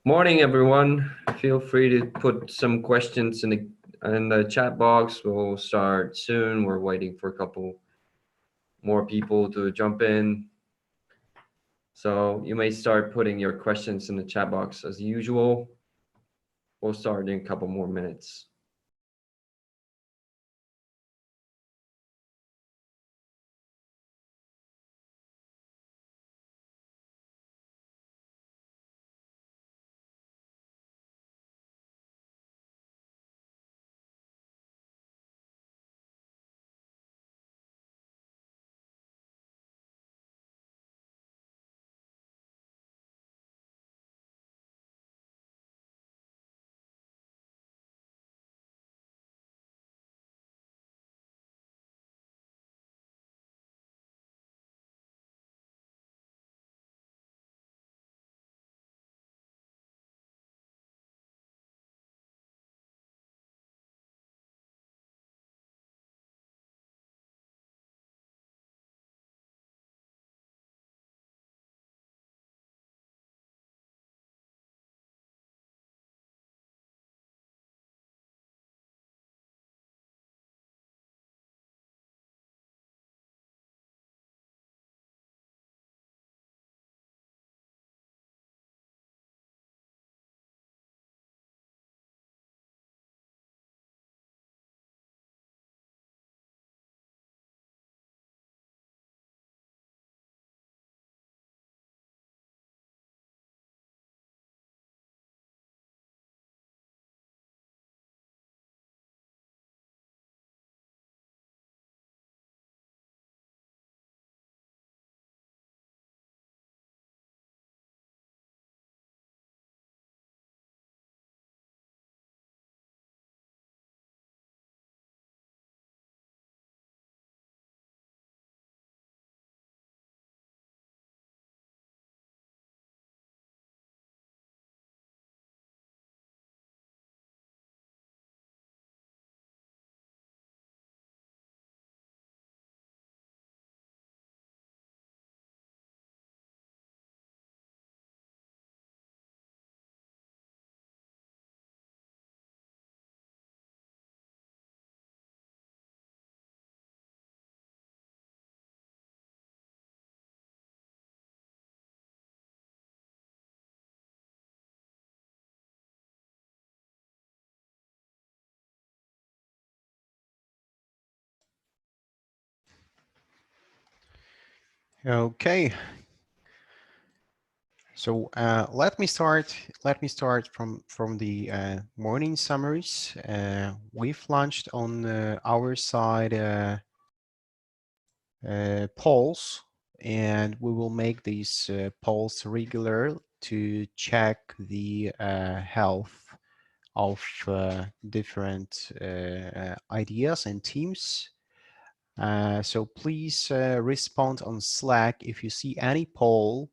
Morning, everyone. Feel free to put some questions in the chat box. We'll start soon. We're waiting for a couple more people to jump in. So you may start putting your questions in the chat box as usual. We'll start in a couple more minutes. Okay, so let me start. Let me start from the morning summaries. We've launched on our side polls, and we will make these polls regular to check the health of different ideas and teams. So please respond on Slack if you see any poll,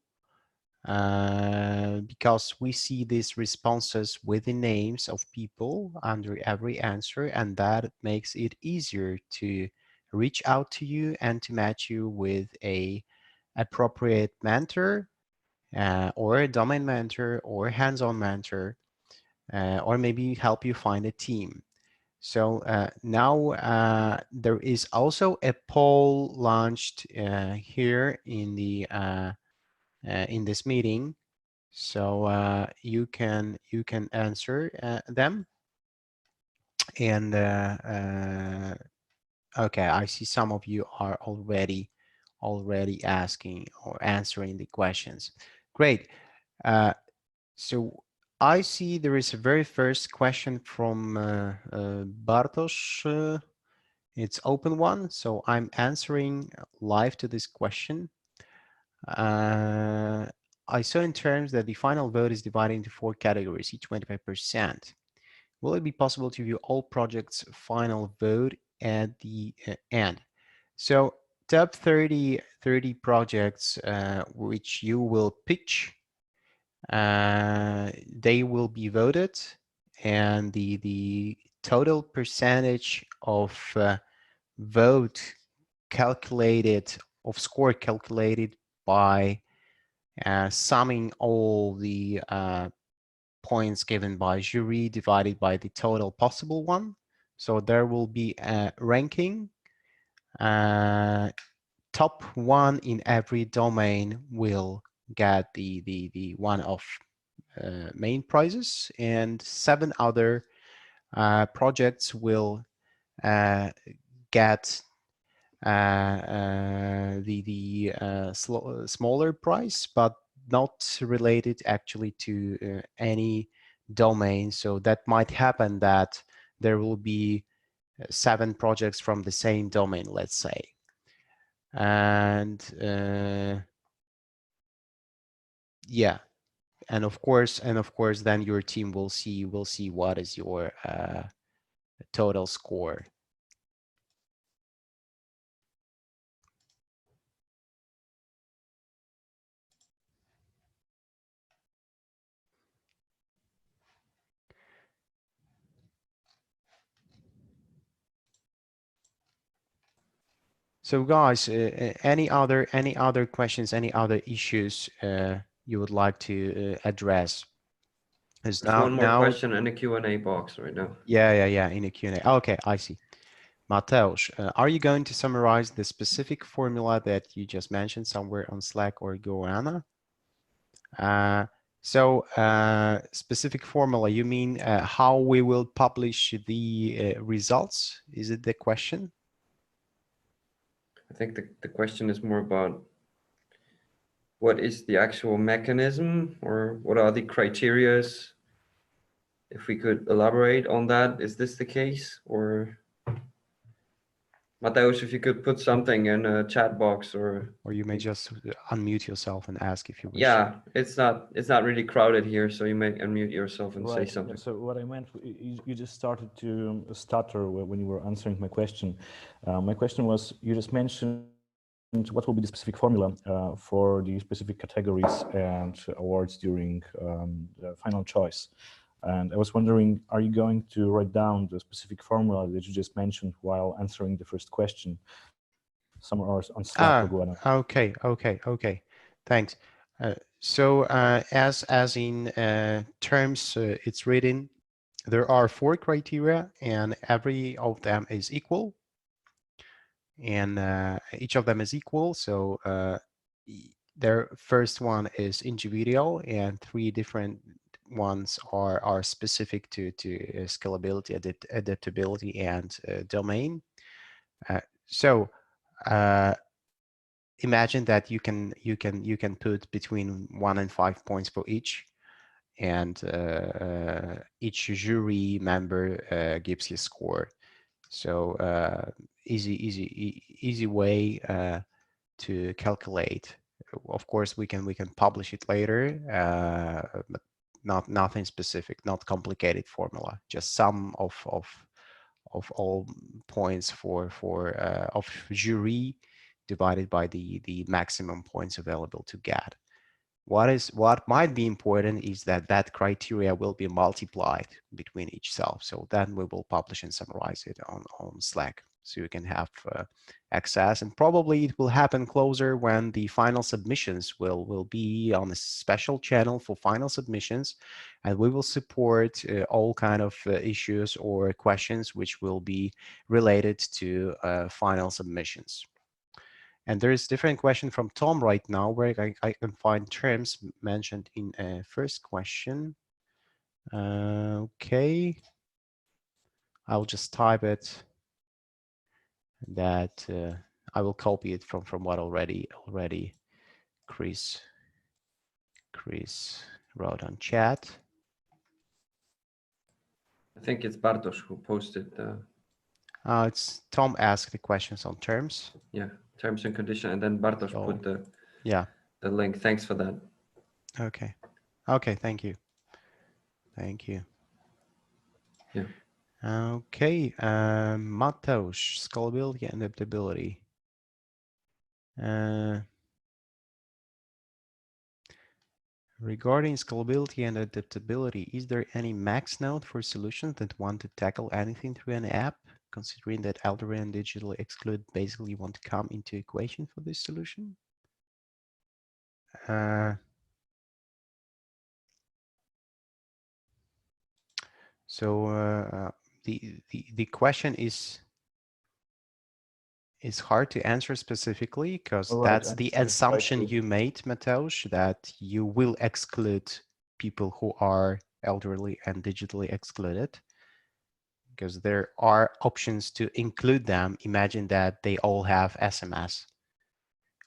because we see these responses with the names of people under every answer, and that makes it easier to reach out to you and to match you with a appropriate mentor, or a domain mentor or hands-on mentor, or maybe help you find a team. So now there is also a poll launched here in this meeting, so you can answer them. And okay, I see some of you are already asking or answering the questions. Great. So I see there is a very first question from Bartosz. It's open one, so I'm answering live to this question. I saw in terms that the final vote is divided into 4 categories, each 25%. Will it be possible to view all projects' final vote at the end? So top 30 projects which you will pitch, they will be voted, and the total percentage of vote calculated, of score calculated by summing all the points given by jury divided by the total possible one. So there will be a ranking. Top one in every domain will get the one of main prizes, and 7 other projects will get the smaller price, but not related actually to any domain. So that might happen that there will be 7 projects from the same domain, let's say. And yeah, and of course, then your team will see what is your total score. So guys, any other questions, any other issues you would like to address? Is There's one more now question in the Q&A box right now. yeah, in the Q&A. Okay, I see. Mateusz, are you going to summarize the specific formula that you just mentioned somewhere on Slack or Goana? Specific formula, you mean how we will publish the results? Is it the question? I think the question is more about what is the actual mechanism, or what are the criterias? If we could elaborate on that, is this the case? Or Mateusz, if you could put something in a chat box, or you may just unmute yourself and ask if you wish. Yeah, it's not really crowded here, so you may unmute yourself and say something. Yeah, so what I meant, you just started to stutter when you were answering my question. My question was, you just mentioned what will be the specific formula for the specific categories and awards during the final choice. And I was wondering, are you going to write down the specific formula that you just mentioned while answering the first question, somewhere on Slack or Goana? Okay. Thanks. As in terms it's written, there are 4 criteria and every of them is equal. And each of them is equal. So their first one is individual, and 3 different ones are specific to scalability, adaptability, and domain. So imagine that you can put between 1 and 5 points for each, and each jury member gives you a score. So easy way to calculate. Of course, we can publish it later, but nothing specific, not complicated formula. Just sum of all points of jury divided by the maximum points available to get. What might be important is that criteria will be multiplied between each self. So then we will publish and summarize it on Slack, so you can have access. And probably it will happen closer when the final submissions will be on a special channel for final submissions, and we will support all kind of issues or questions which will be related to final submissions. And there is different question from Tom right now, where I can find terms mentioned in a first question. Okay, I'll just type it. That I will copy it from what already Chris wrote on chat. I think it's Bartosz who posted. It's Tom asked the questions on terms. Yeah, terms and condition, and then Bartosz put the link. Thanks for that. Okay, thank you. Yeah. Okay, Mateusz, scalability and adaptability. Regarding scalability and adaptability, is there any max node for solutions that want to tackle anything through an app, considering that Elderly and Digital Exclude basically want to come into equation for this solution? So the question is hard to answer specifically because All right, that's the I'm just try assumption to. you made, Mateusz, that you will exclude people who are elderly and digitally excluded, because there are options to include them. Imagine that they all have SMS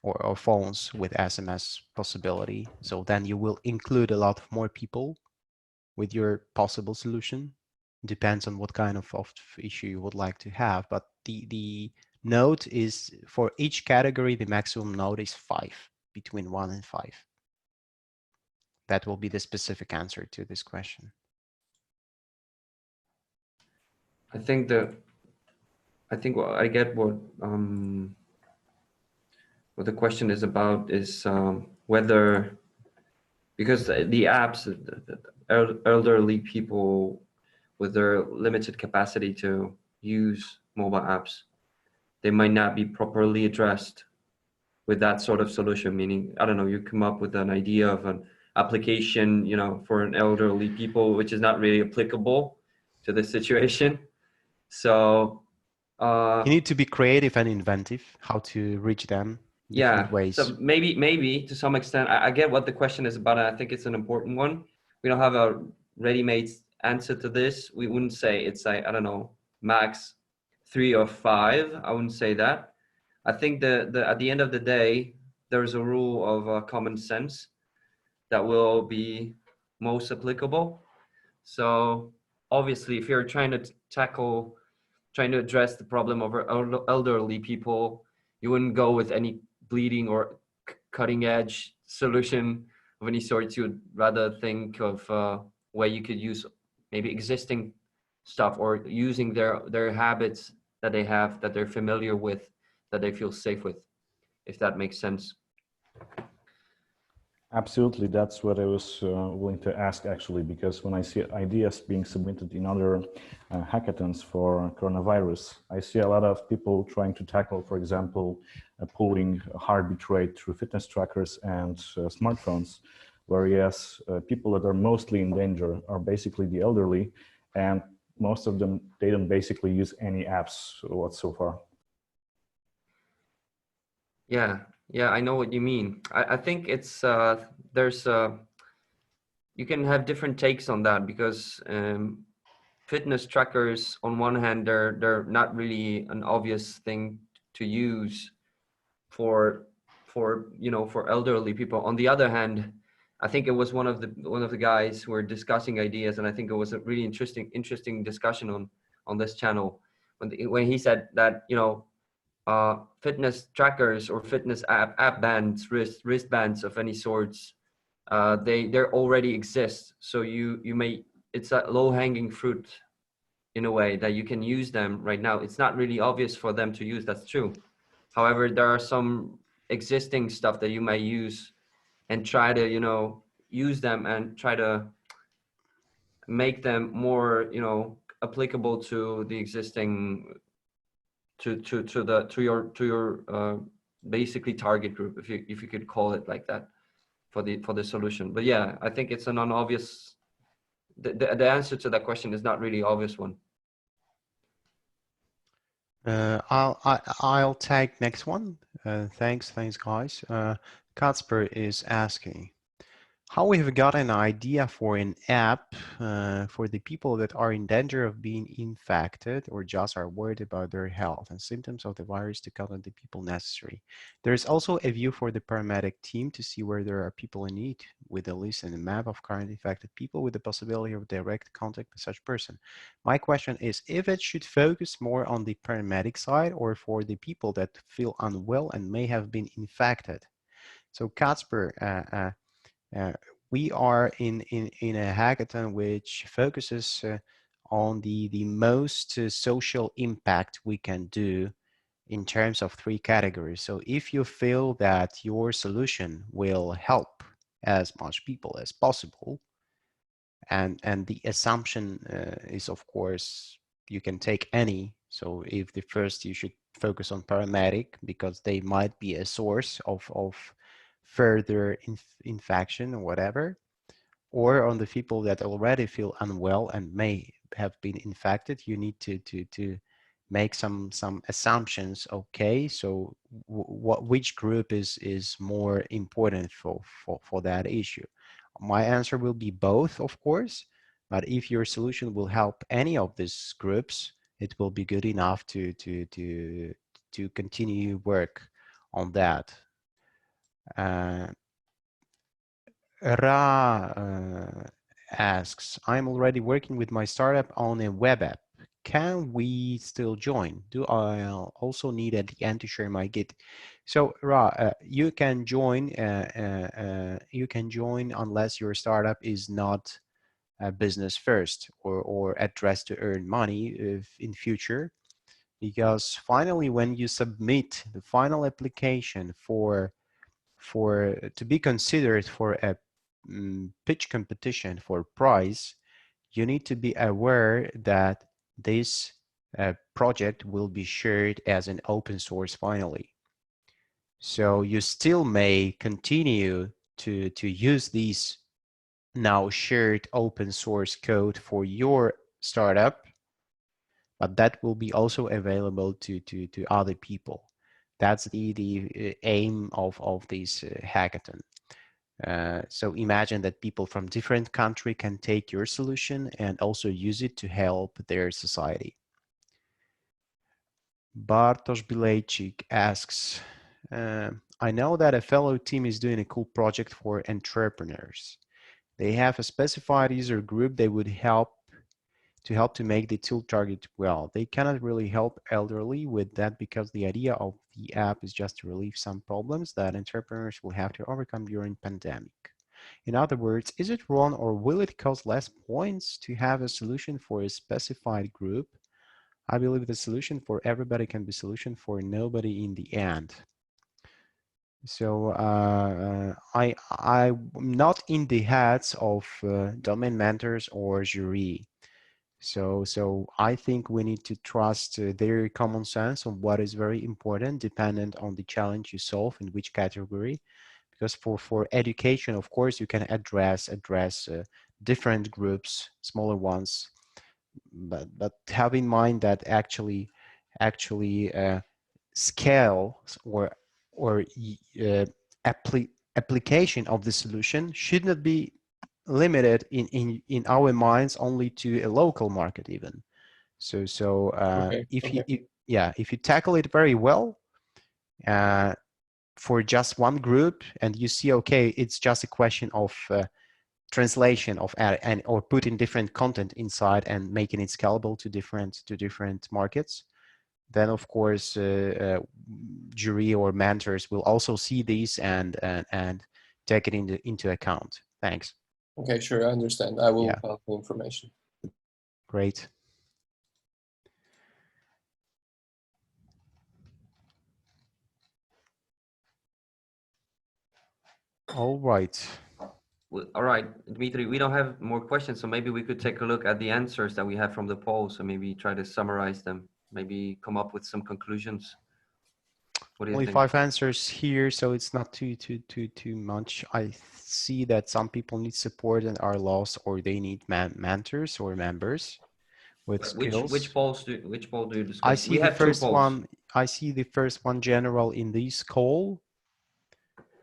or phones with SMS possibility. So then you will include a lot more people with your possible solution. Depends on what kind of issue you would like to have. But the node is, for each category, the maximum node is 5, between 1 and 5. That will be the specific answer to this question. I think I get what the question is about is whether, because the apps, elderly people with their limited capacity to use mobile apps, they might not be properly addressed with that sort of solution. Meaning, I don't know, you come up with an idea of an application, you know, for an elderly people, which is not really applicable to the situation. So You need to be creative and inventive how to reach them different yeah, ways. so maybe to some extent, I get what the question is about, and I think it's an important one. We don't have a ready-made answer to this. We wouldn't say it's like, I don't know, max 3 or 5. I wouldn't say that. I think the at the end of the day, there's a rule of common sense that will be most applicable. So obviously, if you're trying to trying to address the problem of elderly people, you wouldn't go with any bleeding or cutting edge solution of any sort. You would rather think of where you could use maybe existing stuff or using their habits that they have, that they're familiar with, that they feel safe with, if that makes sense. Absolutely, that's what I was willing to ask actually, because when I see ideas being submitted in other hackathons for coronavirus, I see a lot of people trying to tackle, for example, pulling heartbeat rate through fitness trackers and smartphones, whereas people that are mostly in danger are basically the elderly, and most of them, they don't basically use any apps whatsoever. Yeah, I know what you mean. I think it's there's you can have different takes on that, because fitness trackers, on one hand, they're not really an obvious thing to use for for elderly people. On the other hand, I think it was one of the guys who were discussing ideas, and I think it was a really interesting discussion on this channel when he said that, fitness trackers or fitness app bands, wristbands of any sorts, they already exist. So it's a low-hanging fruit in a way, that you can use them right now. It's not really obvious for them to use, that's true. However, there are some existing stuff that you might use and try to, use them and try to make them more, applicable to the existing, to your basically target group, if you could call it like that, for the solution. But yeah, I think it's an unobvious, the answer to that question is not really obvious one. I'll take next one. Thanks guys. Katzper is asking how we have got an idea for an app for the people that are in danger of being infected or just are worried about their health and symptoms of the virus to contact the people necessary. There is also a view for the paramedic team to see where there are people in need, with a list and a map of current infected people with the possibility of direct contact with such person. My question is if it should focus more on the paramedic side or for the people that feel unwell and may have been infected. So Katzper, we are in a hackathon which focuses on the most social impact we can do in terms of 3 categories. So if you feel that your solution will help as much people as possible, and the assumption is, of course, you can take any. So if the first, you should focus on paramedic because they might be a source of further infection or whatever, or on the people that already feel unwell and may have been infected, you need to make some assumptions. Okay, so which group is more important for that issue? My answer will be both, of course, but if your solution will help any of these groups, it will be good enough to continue work on that. Ra asks, I'm already working with my startup on a web app. Can we still join? Do I also need at the end to share my Git? So Ra, you can join. You can join unless your startup is not business first or addressed to earn money if in future. Because finally, when you submit the final application for to be considered for a pitch competition for prize, you need to be aware that this project will be shared as an open source finally. So you still may continue to use these now shared open source code for your startup, but that will be also available to other people. That's the aim of this hackathon. So imagine that people from different countries can take your solution and also use it to help their society. Bartosz Bilejczyk asks, I know that a fellow team is doing a cool project for entrepreneurs. They have a specified user group they would help to make the tool target well. They cannot really help elderly with that because the idea of the app is just to relieve some problems that entrepreneurs will have to overcome during pandemic. In other words, is it wrong or will it cost less points to have a solution for a specified group? I believe the solution for everybody can be solution for nobody in the end. So I'm not in the heads of domain mentors or jury. So I think we need to trust their common sense on what is very important, dependent on the challenge you solve in which category. Because for education, of course, you can address different groups, smaller ones, but have in mind that actually scale or application of the solution should not be limited in our minds only to a local market even. So if you tackle it very well for just one group and you see, okay, it's just a question of translation of and or putting different content inside and making it scalable to different markets, then of course jury or mentors will also see these and take it into account. Thanks. Okay, sure, I understand. I will pass the information. Great. All right. Well, all right, Dmitry, we don't have more questions, so maybe we could take a look at the answers that we have from the poll. So maybe try to summarize them, maybe come up with some conclusions. What do you Only think? 5 answers here, so it's not too much. I see that some people need support and are lost, or they need mentors or members with skills. Which poll do you discuss? I see We the have two first polls. one. I see the first one general in this call,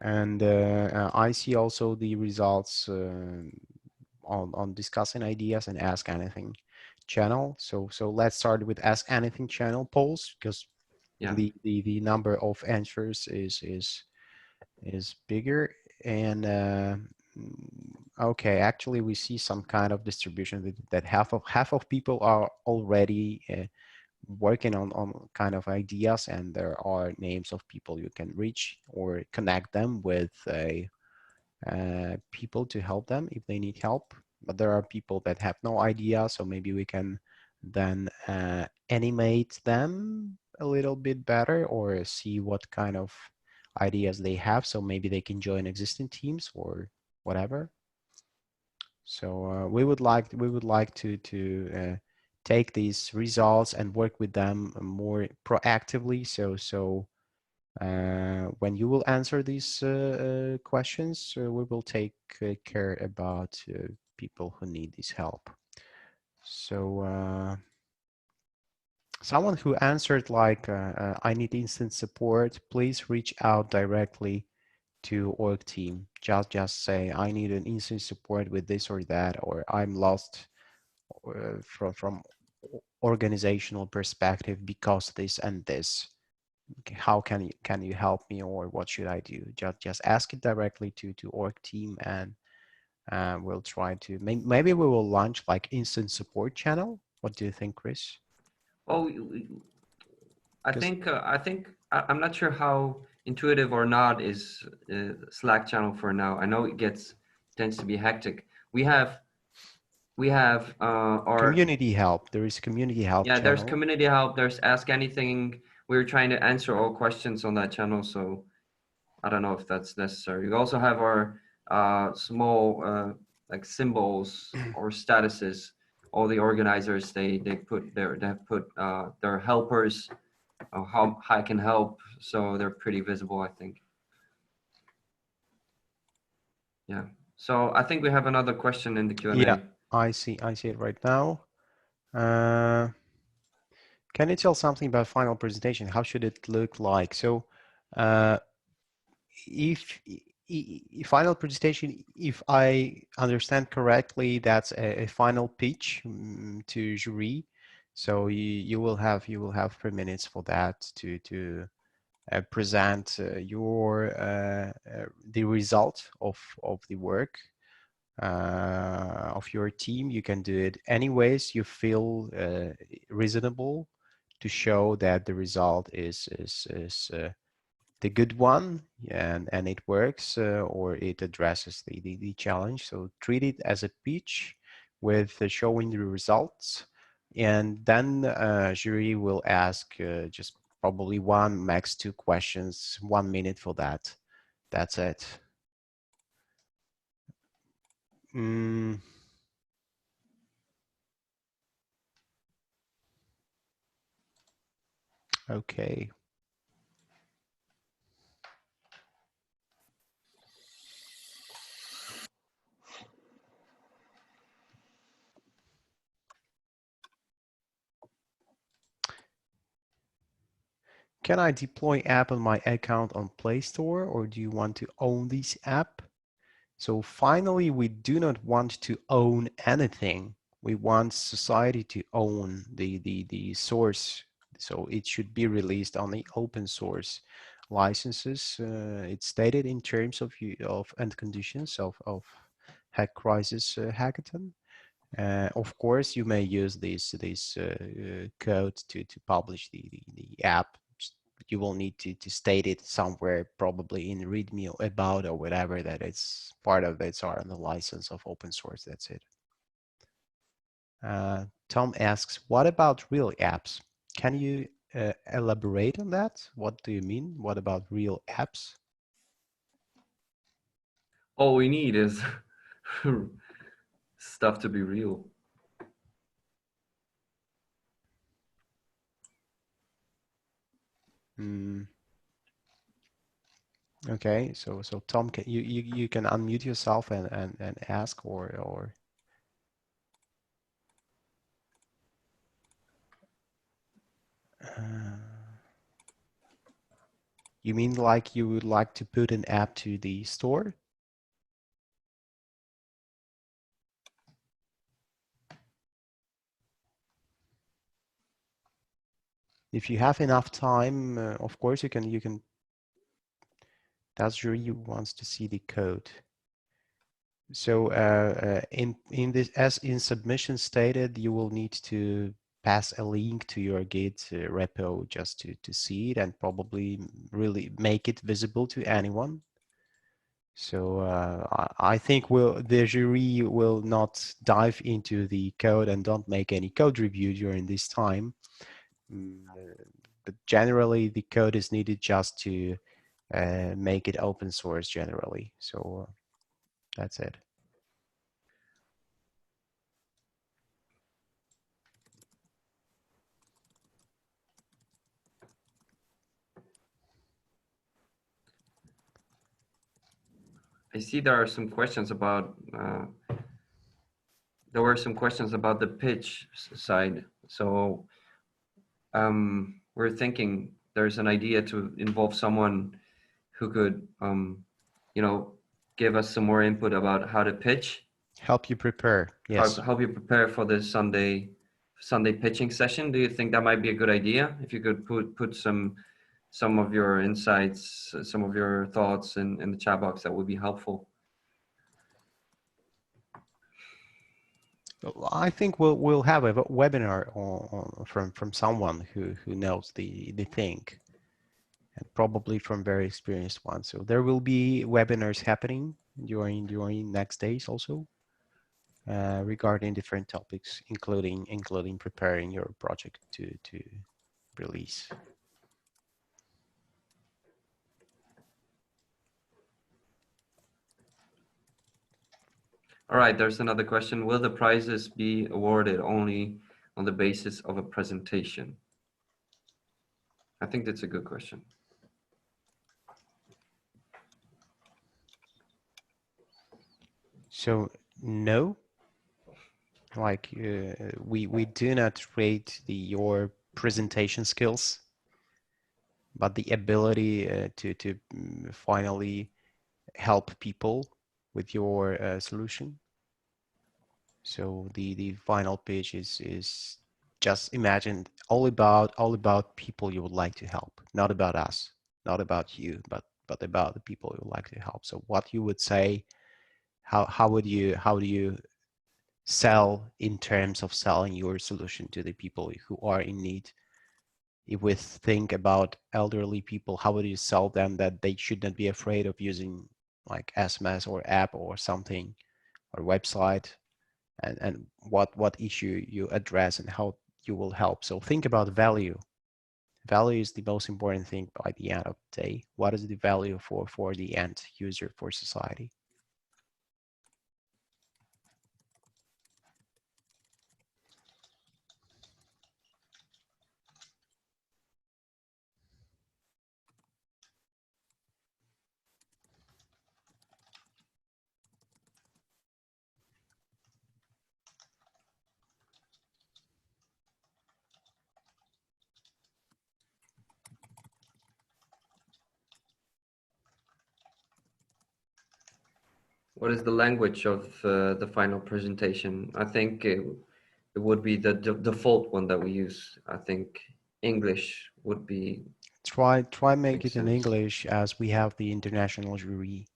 and I see also the results on discussing ideas and ask anything channel. So let's start with ask anything channel polls, because the number of answers is bigger. And okay, actually we see some kind of distribution that half of people are already working on kind of ideas, and there are names of people you can reach or connect them with people to help them if they need help. But there are people that have no idea, so maybe we can then animate them a little bit better or see what kind of ideas they have, so maybe they can join existing teams or whatever. So we would like to take these results and work with them more proactively. So when you will answer these questions, we will take care about people who need this help. So someone who answered like, I need instant support, please reach out directly to org team. Just say, I need an instant support with this or that, or I'm lost from organizational perspective because this and this. How can you help me, or what should I do? Just ask it directly to org team, and we'll try to maybe we will launch like instant support channel. What do you think, Chris? Oh, I'm not sure how intuitive or not is Slack channel for now. I know it tends to be hectic. We have our community help. There is community help yeah. There's channel. community help. There's Ask Anything. We're trying to answer all questions on that channel, so I don't know if that's necessary. We also have our small like symbols or statuses. All the organizers they have put their helpers, how I can help, so they're pretty visible, I think. Yeah. So I think we have another question in the Q&A. Yeah, I see it right now. Can you tell something about final presentation? How should it look like? So if final presentation, if I understand correctly, that's a final pitch to jury. So you will have 3 minutes for that to present the result of the work of your team. You can do it anyways you feel reasonable to show that the result is the good one, and it works, or it addresses the challenge. So treat it as a pitch with showing the results, and then jury will ask just probably 1, max 2 questions, 1 minute for that. That's it. Okay. Can I deploy app on my account on Play Store, or do you want to own this app? So finally, we do not want to own anything. We want society to own the source. So it should be released on the open source licenses. It's stated in terms of and conditions of HackTheCrisis hackathon. Of course, you may use this code to publish the app. You will need to state it somewhere, probably in README or about or whatever, that it's part of it's on the license of open source. That's it. Tom asks, what about real apps? Can you elaborate on that? What do you mean? What about real apps? All we need is stuff to be real. Okay, so Tom, can you can unmute yourself and ask, or you mean like you would like to put an app to the store? If you have enough time, of course you can. That's jury wants to see the code. So in this, as in submission stated, you will need to pass a link to your Git repo just to see it, and probably really make it visible to anyone. So I think the jury will not dive into the code and don't make any code review during this time. But generally, the code is needed just to make it open source generally. So that's it. I see there are some questions about there were some questions about the pitch side. So we're thinking there's an idea to involve someone who could, you know, give us some more input about how to pitch, Help you prepare. Yes. help you prepare for the Sunday pitching session. Do you think that might be a good idea? If you could put some of your insights, some of your thoughts in the chat box, that would be helpful. I think we'll have a webinar from someone who knows the thing, and probably from very experienced ones. So there will be webinars happening during next days also, regarding different topics, including preparing your project to release. All right, there's another question. Will the prizes be awarded only on the basis of a presentation? I think that's a good question. So no, like we do not rate your presentation skills, but the ability to finally help people with your solution. So the final pitch is just imagine all about people you would like to help, not about us, not about you, but about the people you would like to help. So what you would say, how do you sell in terms of selling your solution to the people who are in need? If we think about elderly people, how would you sell them that they should not be afraid of using like SMS or app or something or website, and what issue you address and how you will help? So think about value. Value is the most important thing by the end of the day. What is the value for the end user, for society? What is the language of the final presentation? I think it would be the default one that we use. I think English would be. Try make it in sense. English, as we have the international jury.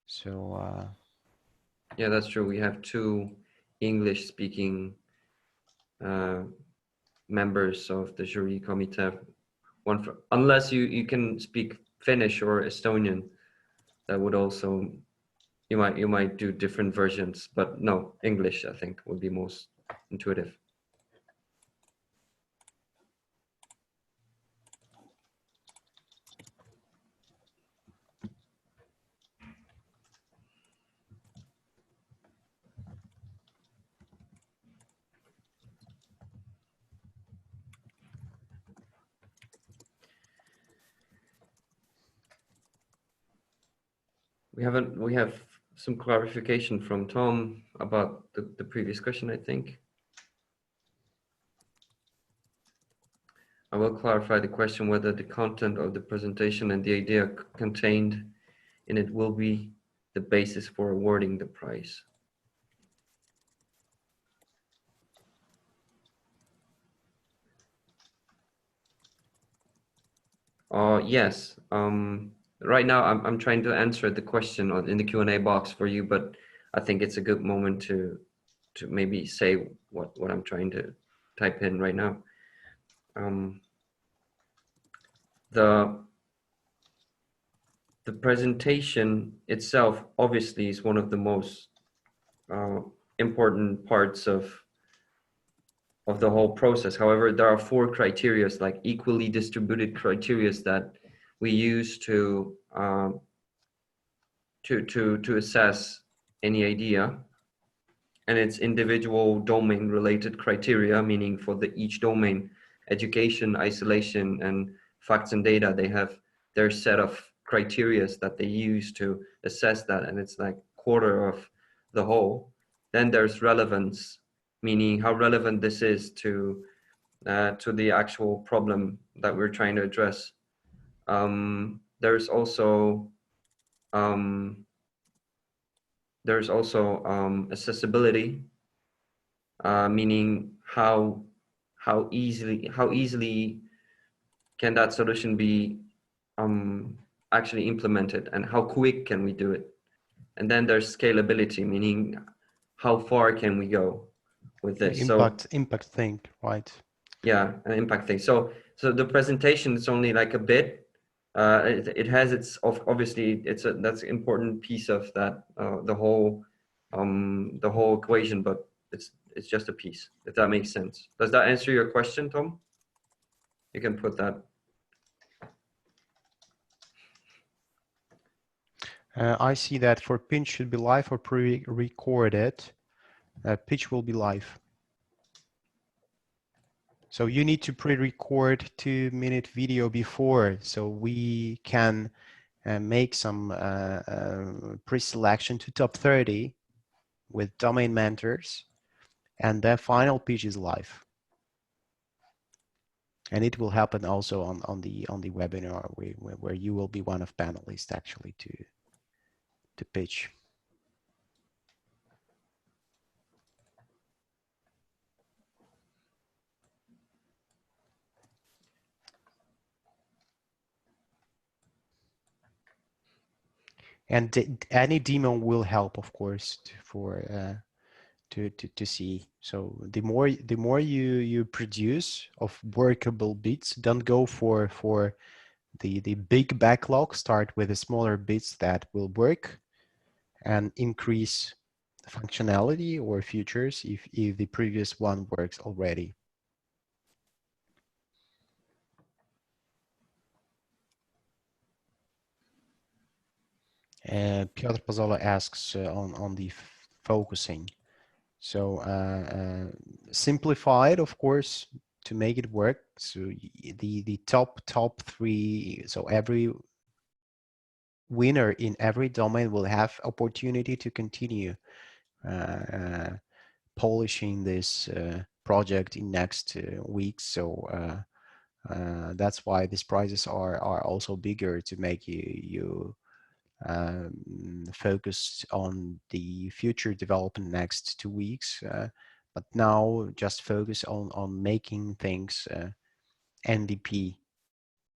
So yeah, that's true. We have 2 English-speaking members of the jury committee. One for, unless you can speak Finnish or Estonian, that would also, you might do different versions, but no, English I think would be most intuitive. We have some clarification from Tom about the previous question, I think. I will clarify the question whether the content of the presentation and the idea contained in it will be the basis for awarding the prize. Yes. Right now, I'm trying to answer the question in the Q&A box for you, but I think it's a good moment to maybe say what I'm trying to type in right now. The presentation itself obviously is one of the most important parts of the whole process. However, there are 4 criteria, like equally distributed criteria, that we use to assess any idea, and it's individual domain related criteria, meaning for each domain, education, isolation, and facts and data, they have their set of criteria that they use to assess that, and it's like quarter of the whole. Then there's relevance, meaning how relevant this is to the actual problem that we're trying to address. There's also accessibility, meaning how easily can that solution be actually implemented, and how quick can we do it. And then there's scalability, meaning how far can we go with The this. So impact thing, right? yeah, an impact thing. So the presentation is only like a bit. It has its obviously that's an important piece of that the whole equation, but it's just a piece, if that makes sense. Does that answer your question, Tom? You can put that. I see that for pinch should be live or pre-recorded. Pitch will be live. So you need to pre-record 2-minute video before, so we can make some pre-selection to top 30 with domain mentors, and the final pitch is live. And it will happen also on the webinar where you will be one of panelists actually to pitch. And any demo will help, of course, to see. So the more you produce of workable bits, don't go for the big backlog. Start with the smaller bits that will work, and increase functionality or features if the previous one works already. Piotr Pazola asks on the focusing. So simplified, of course, to make it work. So the top 3. So every winner in every domain will have opportunity to continue polishing this project in next weeks. So that's why these prizes are also bigger, to make you focused on the future development next 2 weeks, but now just focus on making things NDP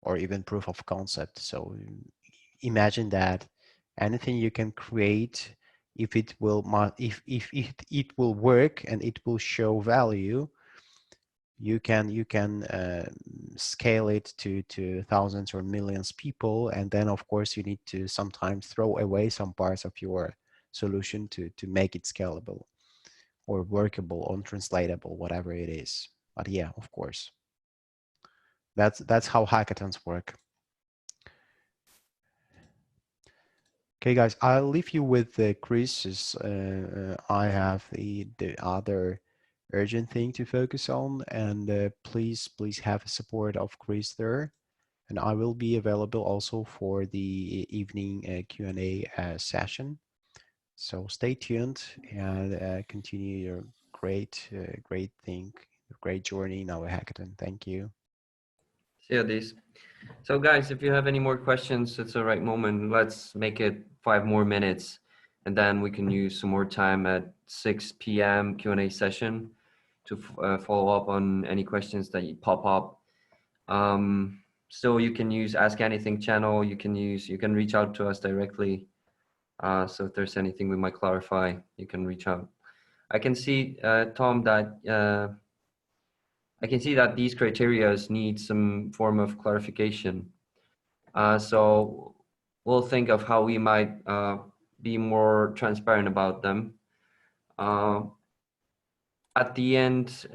or even proof of concept. So imagine that anything you can create, if it will it will work and it will show value, you can scale it to thousands or millions people, and then of course you need to sometimes throw away some parts of your solution to make it scalable or workable or translatable, whatever it is. But yeah, of course, that's how hackathons work. Okay, guys, I'll leave you with Chris, as I have the other urgent thing to focus on, and please have support of Chris there, and I will be available also for the evening Q&A session. So stay tuned and continue your great thing, great journey in our hackathon. Thank you. See you, these. So guys, if you have any more questions, it's the right moment. Let's make it 5 more minutes, and then we can use some more time at 6 p.m. Q&A session to follow up on any questions that you pop up. So you can use Ask Anything channel. You can reach out to us directly. So if there's anything we might clarify, you can reach out. I can see, Tom, that I can see that these criteria need some form of clarification. So we'll think of how we might be more transparent about them. At the end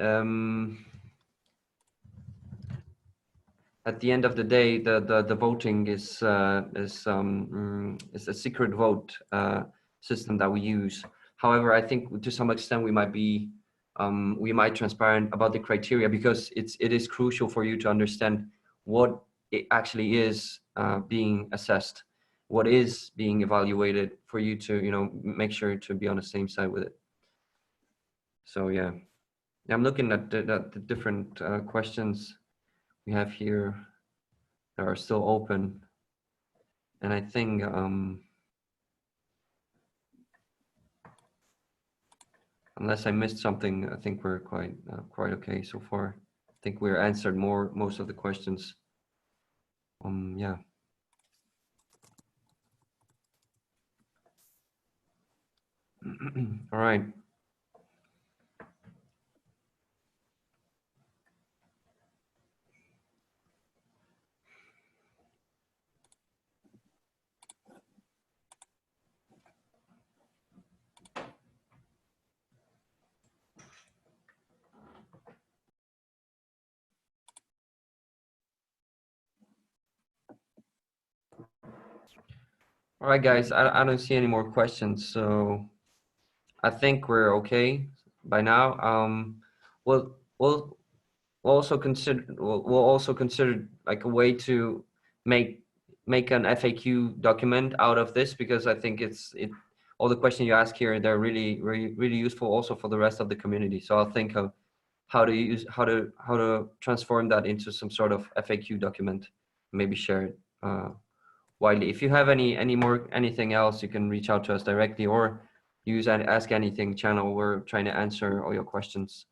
of the day, the voting is a secret vote system that we use. However, I think to some extent we might be transparent about the criteria, because it is crucial for you to understand what it actually is being assessed, what is being evaluated, for you to make sure to be on the same side with it. So yeah, I'm looking at the different questions we have here that are still open, and I think unless I missed something, I think we're quite okay so far. I think we're answered most of the questions. Yeah. All right. All right, guys, I don't see any more questions, so I think we're okay by now. We'll also consider like a way to make an FAQ document out of this, because I think all the questions you ask here, they're really useful also for the rest of the community. So I'll think of how to transform that into some sort of FAQ document, maybe share it widely. If you have anything else, you can reach out to us directly or use an Ask Anything channel. We're trying to answer all your questions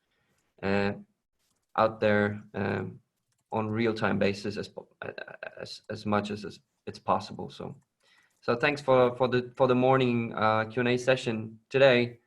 out there on real-time basis as much as it's possible. So thanks for the morning Q&A session today.